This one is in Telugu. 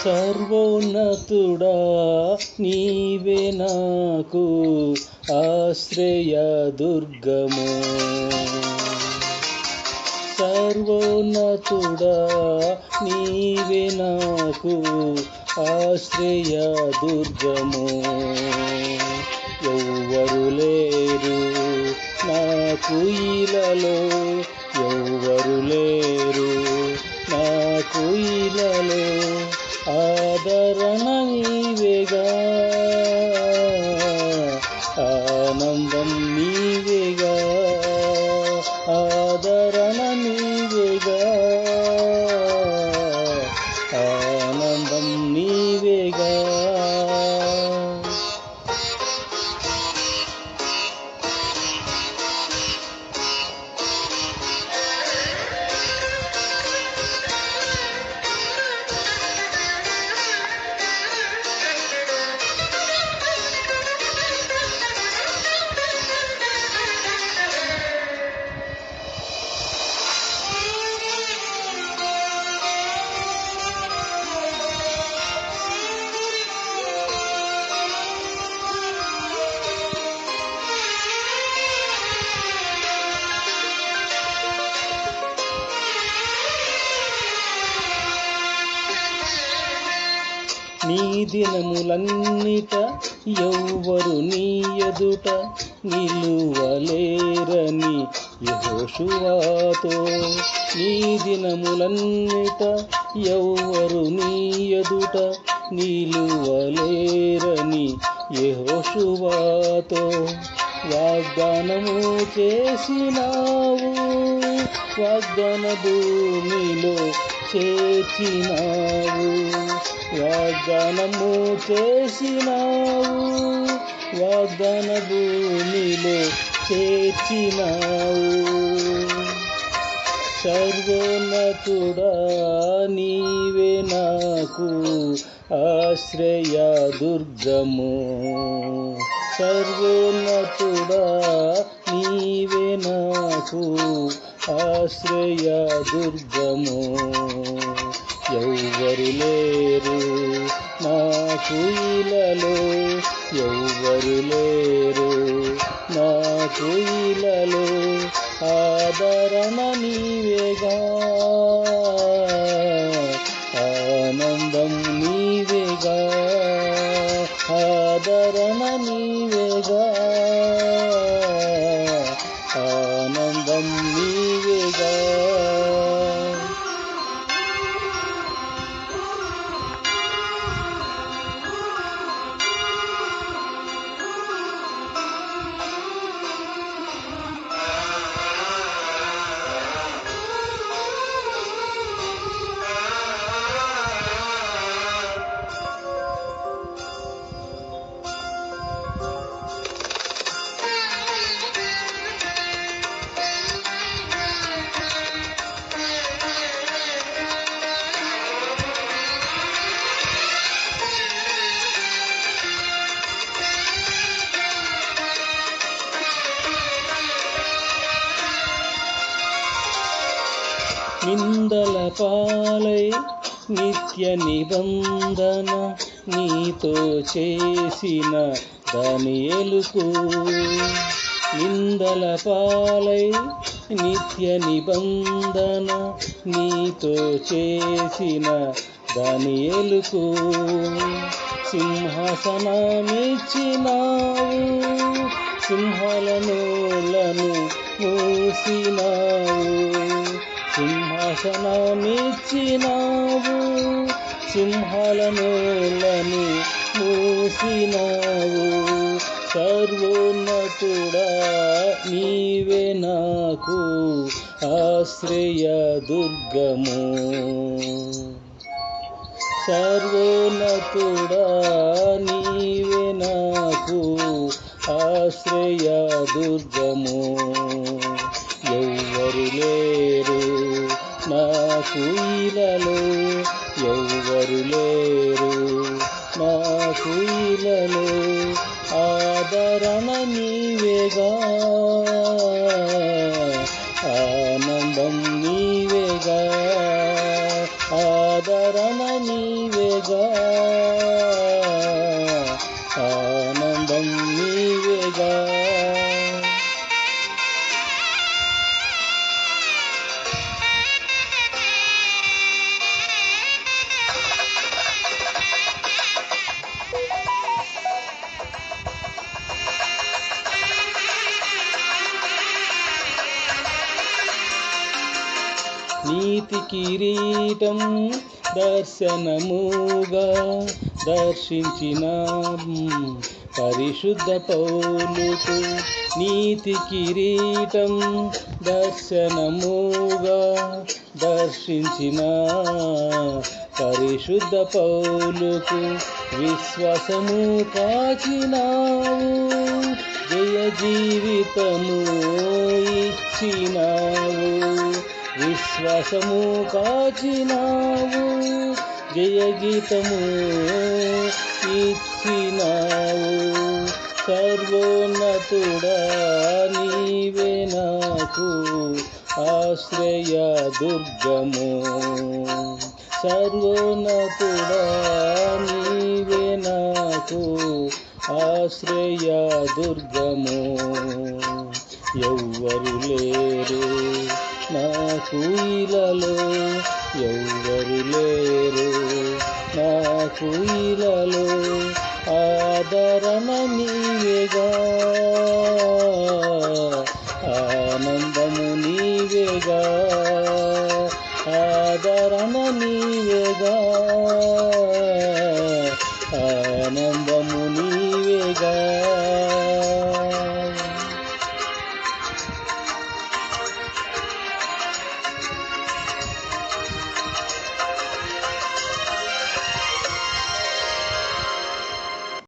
సర్వోన్నతుడా నీవే నాకు ఆశ్రయ దుర్గము. సర్వోన్నతుడా నీవే నాకు ఆశ్రయ దుర్గము. ఎవ్వరు లేరు నాకు ఇలలో, ఎవ్వరు లేరు నాకు ఇలలో, ఆదరణ నీవేగా, ఆనందం నీవేగా, ఆదరణ నీవేగా, ఆనందం నీవేగా. నీ దినములన్నిట ఎవ్వరు నీ ఎదుట నిలువలేరని యెహోషువతో, నీ దినములన్నిట ఎవ్వరు నీ ఎదుట నిలువలేరని యెహోషువతో వాగ్దానము చేసినావు, వాగ్దాన భూమిలో చేర్చినావు, వాగ్దానము చేసినావు, వాగ్దాన భూమిలో చేర్చినావు. సర్వోన్నతుడా నీవే నాకు ఆశ్రయ దుర్గము. సర్వోన్నతుడా నీవే నాకు ఆశ్రయ దుర్గము. ఎవ్వరు లేరు నాకు ఇలలో, ఎవ్వరు లేరు నాకు ఇలలో, ఆదరణ నీవేగా, ఆనందం నీవేగా, ఆదరణ నీవేగా, ఆనందం నీవేగా. నిందల పాలై నిత్య నిబంధన నీతో చేసిన దానియేలుకు, నిందల పాలై నిత్య నిబంధన నీతో చేసిన దానియేలుకు సింహాసనమిచ్చినావు, సింహాల నోళ్లను మూసినావు, సింహాసనమిచ్చినావు, సింహాల నోళ్లను మూసినావు. సర్వోన్నతుడా నీవే నాకు ఆశ్రయ దుర్గము. సర్వోన్నతుడా నీవే నాకు ఆశ్రయ దుర్గము. ఎవ్వరు లేరు నాకు ఇలలో, ఎవ్వరు లేరు నాకు ఇలలో, ఆదరణ నీవేగా, ఆనందం నీవేగా, ఆదరణ నీవేగా, నీతి కిరీటం దర్శనముగా దర్శించిన పరిశుద్ధ పౌలుకు నీతి కిరీటం దర్శనముగా దర్శించిన పరిశుద్ధ పౌలుకు విశ్వాసము కాచినావు, జయ జీవితము ఇచ్చినావు. విశ్వాసము కాచినావు, జయ గీతము ఇచ్చినావు. సర్వోన్నతుడా నీవే నాకు ఆశ్రయ దుర్గము, సర్వోన్నతుడా నీవే నాకు ఆశ్రయ దుర్గము. ఎవ్వరు లేరు నాకు ఇలలో, ఎవ్వరు లేరు నాకు ఇలలో, ఆదరణ నీవేగా, ఆనందము నీవేగా, ఆదరణ నీవేగా, ఆనందము నీవేగా.